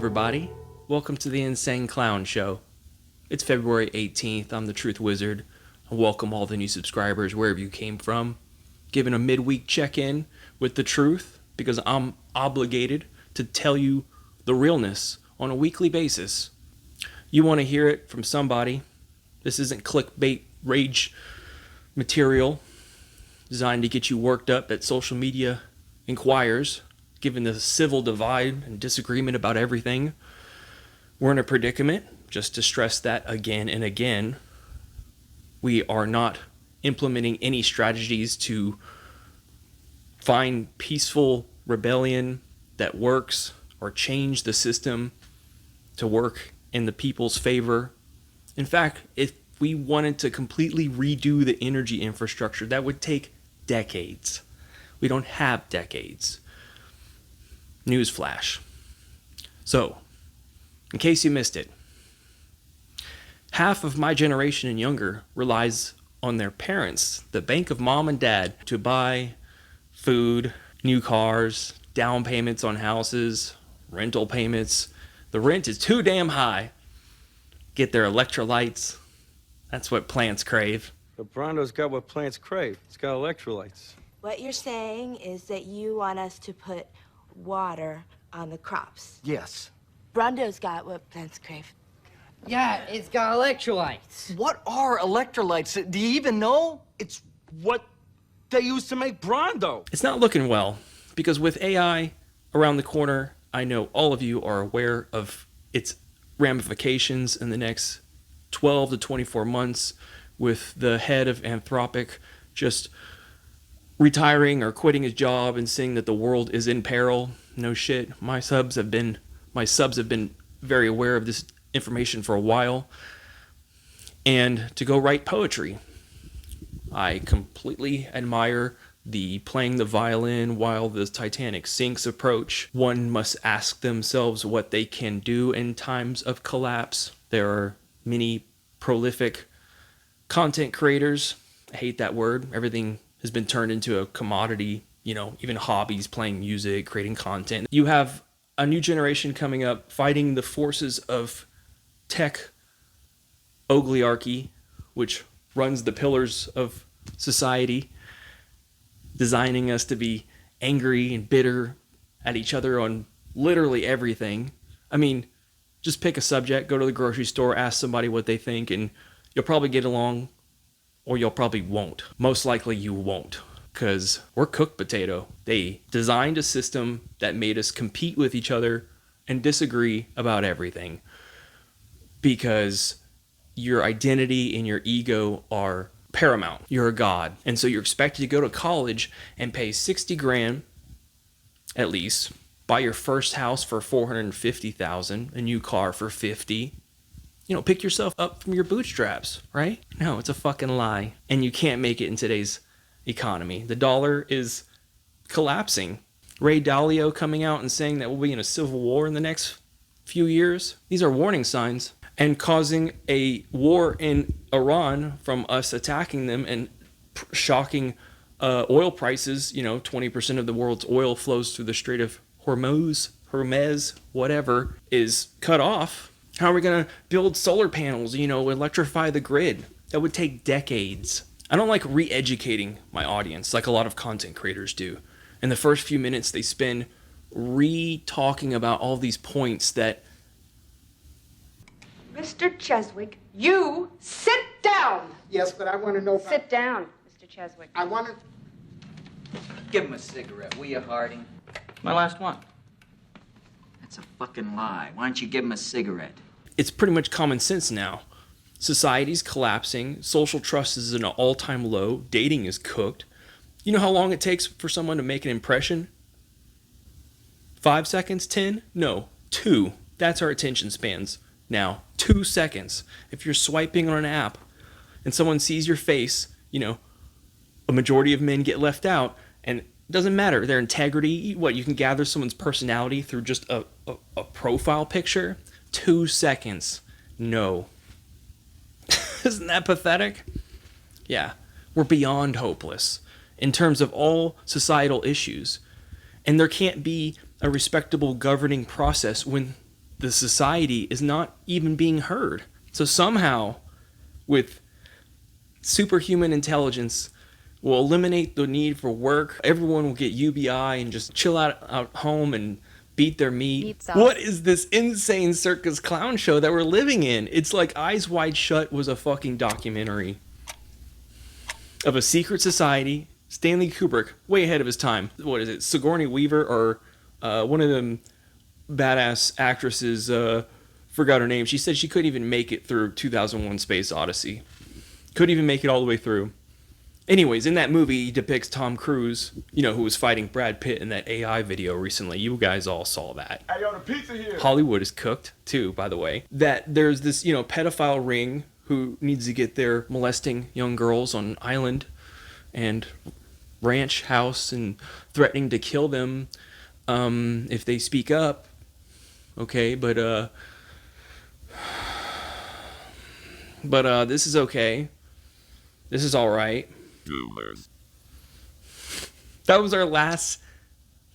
everybody. Welcome to the Insane Clown Show. It's February 18th. I'm the Truth Wizard. I welcome all the new subscribers wherever you came from. Giving a midweek check-in with the truth because I'm obligated to tell you the realness on a weekly basis. You want to hear it from somebody. This isn't clickbait rage material designed to get you worked up at social media inquires, given the civil divide and disagreement about everything. We're in a predicament, just to stress that again and again. We are not implementing any strategies to find peaceful rebellion that works or change the system to work in the people's favor. In fact, if we wanted to completely redo the energy infrastructure, that would take decades. We don't have decades. Newsflash. So, in case you missed it, half of my generation and younger relies on their parents, the bank of mom and dad, to buy food, new cars, down payments on houses, rental payments. The rent is too damn high. Get their electrolytes. That's what plants crave. But Brondo's got what plants crave. It's got electrolytes. What you're saying is that you want us to put water on the crops. Yes. Brondo's got what plants crave. Yeah, it's got electrolytes. What are electrolytes? Do you even know? It's what they use to make Brondo. It's not looking well, because with AI around the corner, I know all of you are aware of its ramifications in the next 12 to 24 months, with the head of Anthropic just retiring or quitting his job and saying that the world is in peril. No shit. My subs have been very aware of this information for a while. And to go write poetry, I completely admire the playing the violin while the Titanic sinks approach. One must ask themselves what they can do in times of collapse. There are many prolific content creators. I hate that word. Everything has been turned into a commodity, even hobbies, playing music, creating content. You have a new generation coming up fighting the forces of tech oligarchy, which runs the pillars of society, designing us to be angry and bitter at each other on literally everything. I mean, just pick a subject, go to the grocery store, ask somebody what they think, and you'll probably get along, or you'll probably won't. Most likely you won't, because we're cooked potato. They designed a system that made us compete with each other and disagree about everything, because your identity and your ego are paramount. You're a god. And so you're expected to go to college and pay 60 grand at least, buy your first house for 450,000, a new car for 50. Pick yourself up from your bootstraps, right? No, it's a fucking lie. And you can't make it in today's economy. The dollar is collapsing. Ray Dalio coming out and saying that we'll be in a civil war in the next few years. These are warning signs. And causing a war in Iran from us attacking them and shocking oil prices. 20% of the world's oil flows through the Strait of Hermes, whatever, is cut off. How are we going to build solar panels, electrify the grid? That would take decades. I don't like re-educating my audience like a lot of content creators do. In the first few minutes, they spend re-talking about all these points that... Mr. Cheswick, you sit down. Yes, but I want to know... Sit down, Mr. Cheswick. I want to... Give him a cigarette, will you, Harding? My last one. That's a fucking lie. Why don't you give him a cigarette? It's pretty much common sense now. Society's collapsing. Social trust is at an all-time low. Dating is cooked. You know how long it takes for someone to make an impression? 5 seconds? 10? No, 2. That's our attention spans now. 2 seconds. If you're swiping on an app and someone sees your face, a majority of men get left out, and it doesn't matter their integrity. You can gather someone's personality through just a profile picture? 2 seconds. No. Isn't that pathetic? Yeah, we're beyond hopeless in terms of all societal issues. And there can't be a respectable governing process when the society is not even being heard. So somehow, with superhuman intelligence, we'll eliminate the need for work. Everyone will get UBI and just chill out home and beat their meat. What is this insane circus clown show that we're living in? It's like Eyes Wide Shut was a fucking documentary of a secret society. Stanley Kubrick, way ahead of his time. What is it? Sigourney Weaver or one of them badass actresses, forgot her name. She said she couldn't even make it through 2001 Space Odyssey. Couldn't even make it all the way through. Anyways, in that movie, he depicts Tom Cruise, you know, who was fighting Brad Pitt in that AI video recently. You guys all saw that. Hey, yo, the pizza here. Hollywood is cooked, too, by the way. That there's this, you know, pedophile ring who needs to get there molesting young girls on an island and ranch house and threatening to kill them if they speak up. Okay, but this is okay. This is all right. That was our last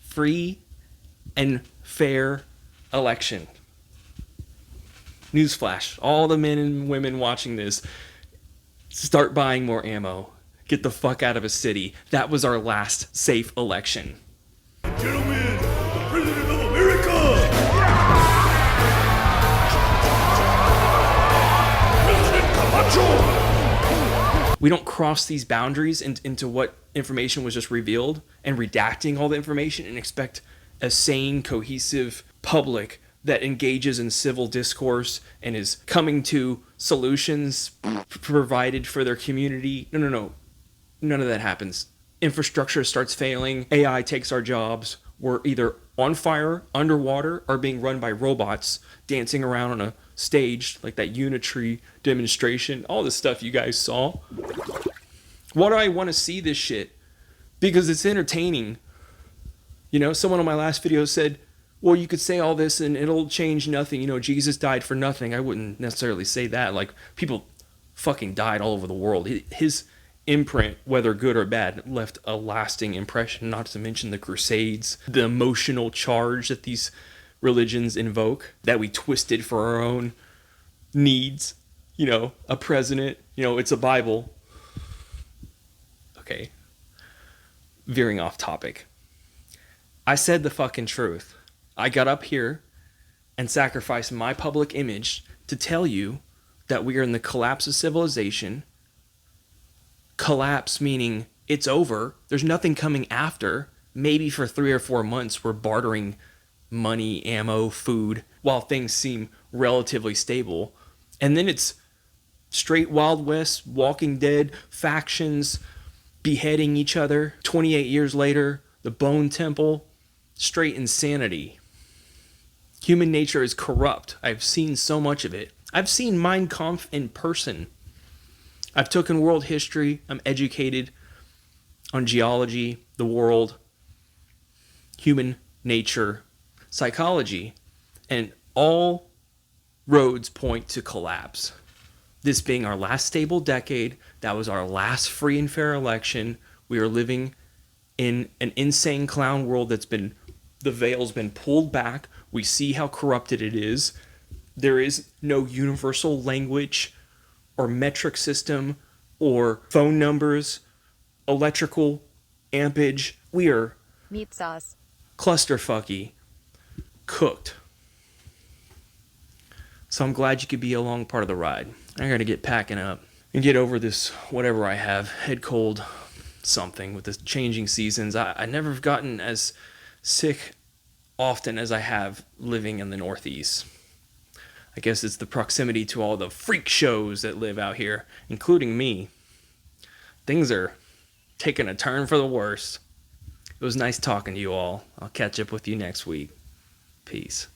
free and fair election. Newsflash. All the men and women watching this, start buying more ammo. Get the fuck out of a city. That was our last safe election. Gentlemen, the President of America! President Camacho! We don't cross these boundaries into what information was just revealed and redacting all the information and expect a sane, cohesive public that engages in civil discourse and is coming to solutions provided for their community. No. None of that happens. Infrastructure starts failing. AI takes our jobs. We're either on fire, underwater, or being run by robots dancing around on a stage like that Unitree demonstration. All the stuff you guys saw. Why do I want to see this shit? Because it's entertaining. You know, someone on my last video said, well, you could say all this and it'll change nothing. You know, Jesus died for nothing. I wouldn't necessarily say that. Like, people fucking died all over the world. His imprint, whether good or bad, left a lasting impression, not to mention the Crusades, the emotional charge that these religions invoke, that we twisted for our own needs. You know, a president, you know, it's a Bible. Okay. Veering off topic. I said the fucking truth. I got up here and sacrificed my public image to tell you that we are in the collapse of civilization. Collapse meaning it's over. There's nothing coming after. Maybe for 3 or 4 months we're bartering money, ammo, food, while things seem relatively stable. And then it's straight Wild West, Walking Dead, factions beheading each other. 28 years later, the Bone Temple, straight insanity. Human nature is corrupt. I've seen so much of it. I've seen Mein Kampf in person. I've taken world history. I'm educated on geology, the world, human nature, psychology, and all roads point to collapse. This being our last stable decade, that was our last free and fair election. We are living in an insane clown world that's been, the veil's been pulled back. We see how corrupted it is. There is no universal language or metric system or phone numbers, electrical ampage. We are meat sauce, clusterfucky, cooked. So I'm glad you could be along part of the ride. I gotta get packing up and get over this whatever I have, head cold, something with the changing seasons. I never have gotten as sick often as I have living in the Northeast. I guess it's the proximity to all the freak shows that live out here, including me. Things are taking a turn for the worse. It was nice talking to you all. I'll catch up with you next week. Peace.